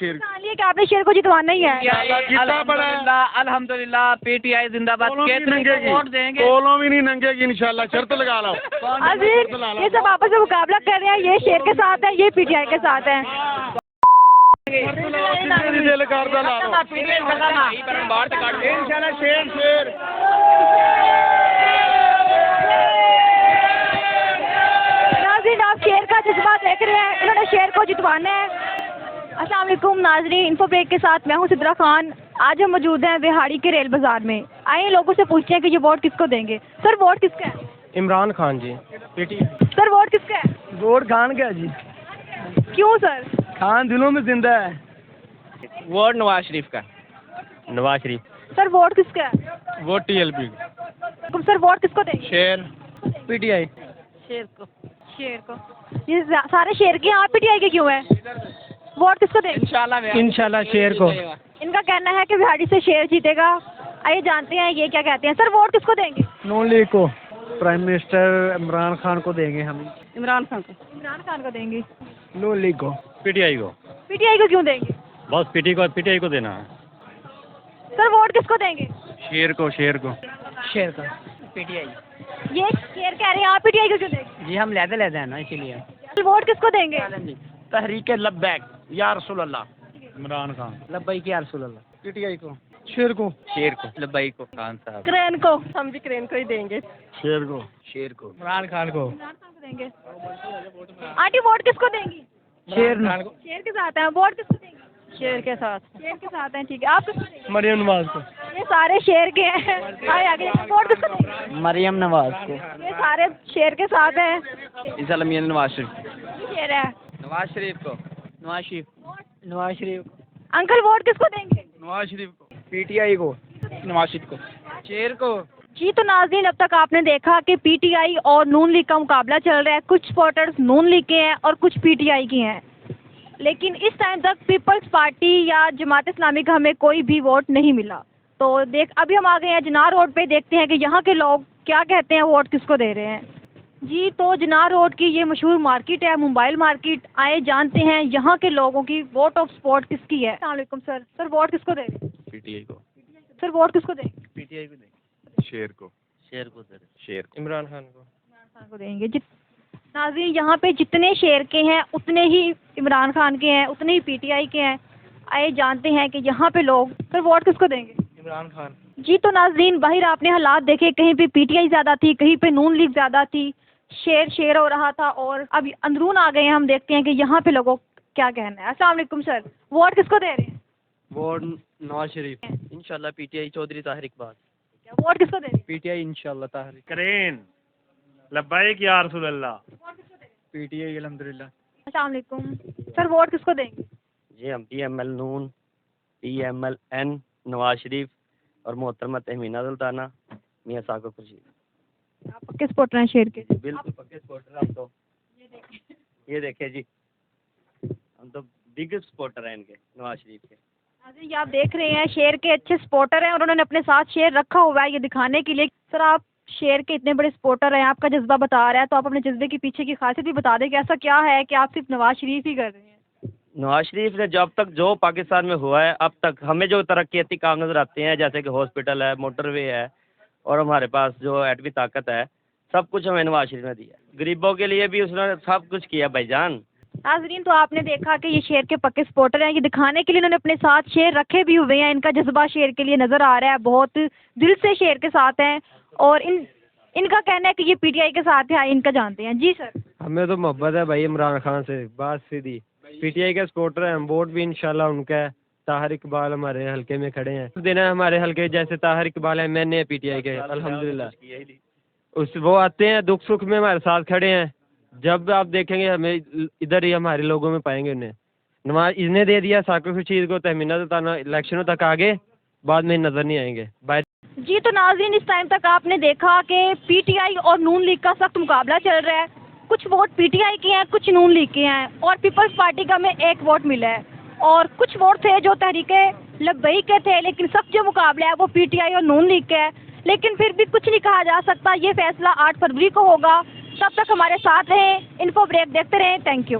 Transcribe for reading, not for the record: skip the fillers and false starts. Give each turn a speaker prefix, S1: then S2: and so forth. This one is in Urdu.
S1: لیے کہ آپ نے شیر کو جتوانا ہی ہے.
S2: الحمدللہ پی ٹی آئی زندہ باد. ووٹ دیں گے,
S3: کولوں بھی نہیں ننگے گی انشاءاللہ. شرط لگا لو.
S1: عظیم یہ سب آپس میں مقابلہ کر رہے ہیں, یہ شیر کے ساتھ ہے, یہ پی ٹی آئی کے ساتھ ہے.
S3: دل کردا لا لو انشاءاللہ. شیر
S1: ناظرین آپ شیر کا جذبہ دیکھ رہے ہیں, انہوں نے شیر کو جتوانا ہے. السلام علیکم ناظرین, انفو بریک کے ساتھ میں ہوں سدرا خان. آج ہم موجود ہیں بہاڑی کے ریل بازار میں. آئے لوگوں سے پوچھتے ہیں کہ یہ ووٹ کس کو دیں گے. سر ووٹ کس کا ہے؟
S3: عمران خان جی.
S1: سر ووٹ کس کا ہے؟
S3: ووٹ خان کا جی.
S1: کیوں سر؟
S3: خان دلوں میں زندہ ہے.
S2: ووٹ نواز شریف کا.
S3: نواز شریف.
S1: سر ووٹ کس کا ہے؟
S3: Vote T L P.
S1: Sir vote کس کو دیں گے؟
S3: شیر پی ٹی آئی.
S1: شیر کو. شیر کو. یہ سارے شیر کے ہیں, آپ پی ٹی آئی کے کیوں ہیں؟ ووٹ کس کو دیں گے؟
S3: انشاءاللہ شیر کو.
S1: ان کا کہنا ہے کہ بہاڑی سے شیر جیتے گا. آئیے جانتے ہیں یہ کیا کہتے ہیں. سر ووٹ کس کو دیں گے؟
S3: نون لیگ کو. پرائم منسٹر عمران خان کو دیں گے ہم.
S1: عمران خان کو. عمران خان کو دیں گے.
S3: نون لیگ کو. پی ٹی آئی کو.
S1: پی ٹی آئی کو کیوں دیں گے؟
S3: بس پی ٹی آئی کو دینا ہے.
S1: سر ووٹ کس کو دیں گے؟
S3: شیر کو. شیر کو.
S2: شیر کا. پی ٹی آئی.
S1: یہ شیر کہہ رہے ہیں, آپ پی ٹی آئی کو کیوں دیں گے؟
S2: جی ہم لیتے ہیں نا اسی لیے.
S1: ووٹ کس کو دیں گے؟
S2: تحریک لبیک یا رسول اللہ.
S3: عمران خان.
S2: لبیک یا رسول اللہ.
S3: پی ٹی آئی کو. شیر کو.
S2: شیر کو. لبیک کو. خان صاحب.
S1: کرین کو. ہم بھی کرین کو ہی دیں گے.
S3: شیر کو.
S2: شیر کو.
S3: عمران خان کو.
S1: عمران خان کو دیں گے. آنٹی ووٹ کس کو دیں گی؟
S3: شیر
S1: شیر کے ساتھ ہیں. ووٹ کس کو دیں گے؟ شیر کے ساتھ. شیر کے ساتھ ہیں, ٹھیک ہے. آپ کس کو دیں گے؟
S3: مریم نواز کو.
S1: یہ سارے شیر کے ہیں. آگے ووٹ کس کو دیں گے؟
S2: مریم نواز کو.
S1: یہ سارے شیر کے ساتھ ہیں.
S2: اسلامیہ نواز شریف.
S1: شیر ہے.
S2: نواز شریف کو. نواز شریف. نواز شریف.
S1: انکل ووٹ کس کو دیں گے؟
S3: نواز شریف کو.
S2: پی ٹی آئی کو. نواز شریف کو. شیر کو.
S1: جی تو ناظرین اب تک آپ نے دیکھا کہ پی ٹی آئی اور نون لیگ کا مقابلہ چل رہا ہے. کچھ سپورٹرز نون لیگ کے ہیں اور کچھ پی ٹی آئی کی ہیں, لیکن اس ٹائم تک پیپلز پارٹی یا جماعت اسلامی کا ہمیں کوئی بھی ووٹ نہیں ملا. تو ابھی ہم آ گئے ہیں جناح روڈ پہ, دیکھتے ہیں کہ یہاں کے لوگ کیا کہتے ہیں, ووٹ کس کو دے رہے ہیں. جی تو جناح روڈ کی یہ مشہور مارکیٹ ہے, موبائل مارکیٹ. آئے جانتے ہیں یہاں کے لوگوں کی ووٹ آف سپورٹ کس کی ہے. السلام علیکم سر. سر ووٹ کس کو دیں گے؟
S3: پی ٹی آئی کو.
S1: سر ووٹ کس کو دیں گے؟
S3: پی ٹی آئی کو دیں گے. شیر کو.
S2: شیر کو.
S3: شیر. عمران خان کو.
S1: عمران خان کو دیں گے. ناظرین یہاں پہ جتنے شیر کے ہیں اتنے ہی عمران خان کے ہیں, اتنے ہی پی ٹی آئی کے ہیں. آئے جانتے ہیں کہ یہاں پہ لوگ سر ووٹ کس کو دیں گے؟
S3: عمران خان.
S1: جی تو ناظرین باہر آپ نے حالات دیکھے, کہیں پہ پی ٹی آئی زیادہ تھی, کہیں پہ نون لیگ زیادہ تھی. شیر ہو رہا تھا, اور اب اندرون آ گئے ہیں. ہم دیکھتے ہیں کہ یہاں پہ لوگوں کیا کہنا ہے. السلام علیکم سر. ووٹ کس کو دے رہے ہیں؟
S3: ووٹ نواز شریف. انشاءاللہ P T I. Chaudhry Tahir Iqbal.
S1: Vote کس کو دے رہے ہیں؟
S3: پی ٹی آئی انشاءاللہ طاہر. کرین. لبیک یا رسول اللہ. پی ٹی آئی الحمدللہ.
S1: السلام علیکم سر. ووٹ کس کو دیں گے؟
S4: جی ہم پی ایم ایل نون, P M L N Nawaz Sharif اور محترمہ تہمینہ سلطانہ میاں ثاقب خورشید.
S1: آپ پکے سپورٹر ہیں شیر کے؟
S4: بالکل پکے سپورٹر ہیں ہم تو. یہ دیکھیں جی, ہم تو بگیسٹ سپورٹر ہیں ان کے, نواز شریف کے.
S1: یہ آپ دیکھ رہے ہیں شیر کے اچھے سپورٹر ہیں, اور انہوں نے اپنے ساتھ شیر رکھا ہوا ہے یہ دکھانے کے لیے. سر آپ شیر کے اتنے بڑے سپورٹر ہیں, آپ کا جذبہ بتا رہا ہے, تو آپ اپنے جذبے کے پیچھے کی خاصیت بھی بتا دیں کہ ایسا کیا ہے کہ آپ صرف نواز شریف ہی کر رہے ہیں.
S4: نواز شریف نے جب تک جو پاکستان میں ہوا ہے اب تک ہمیں جو ترقیاتی کام نظر آتے ہیں, جیسے کہ ہاسپٹل ہے, موٹر وے ہے, اور ہمارے پاس جو ایٹمی طاقت ہے, سب کچھ ہمیں نواز شریف نے دیا. غریبوں کے لیے بھی اس نے سب کچھ کیا بھائی جان.
S1: ناظرین تو آپ نے دیکھا کہ یہ شیر کے پکے سپورٹر ہیں, یہ دکھانے کے لیے انہوں نے اپنے ساتھ شیر رکھے بھی ہوئے ہیں. ان کا جذبہ شیر کے لیے نظر آ رہا ہے, بہت دل سے شیر کے ساتھ ہیں, اور ان کا کہنا ہے کہ یہ پی ٹی آئی کے ساتھ ہے. ان کا جانتے ہیں. جی سر.
S3: ہمیں تو محبت ہے بھائی عمران خان سے, بات سیدھی. پی ٹی آئی کے سپورٹر ہیں, ووٹ بھی انشاءاللہ ان کا ہے. طاہر اقبال ہمارے حلقے میں کھڑے ہیں, دینا ہمارے حلقے جیسے طاہر اقبال ہیں, میں نے پی ٹی آئی کے الحمدللہ. وہ آتے ہیں دکھ سکھ میں ہمارے ساتھ کھڑے ہیں. جب آپ دیکھیں گے ہمیں ادھر ہی ہمارے لوگوں میں پائیں گے انہیں. نماز اس نے دے دیا ثاقب خورشید کو, تہمینہ سلطانہ الیکشنوں تک آگے, بعد میں نظر نہیں آئیں گے.
S1: جی تو ناظرین اس ٹائم تک آپ نے دیکھا کہ پی ٹی آئی اور نون لیگ کا سخت مقابلہ چل رہا ہے. کچھ ووٹ پی ٹی آئی کے ہیں, کچھ نون لیگ کے ہیں, اور پیپلز پارٹی کا ہمیں ایک ووٹ ملا ہے, اور کچھ ووٹ تھے جو تحریک لبیک کے تھے. لیکن سخت جو مقابلہ ہے وہ پی ٹی آئی اور نون لیگ کا ہے. لیکن پھر بھی کچھ نہیں کہا جا سکتا, یہ فیصلہ 8 فروری کو ہوگا. تب تک ہمارے ساتھ رہیں, انفو بریک دیکھتے رہیں. Thank you.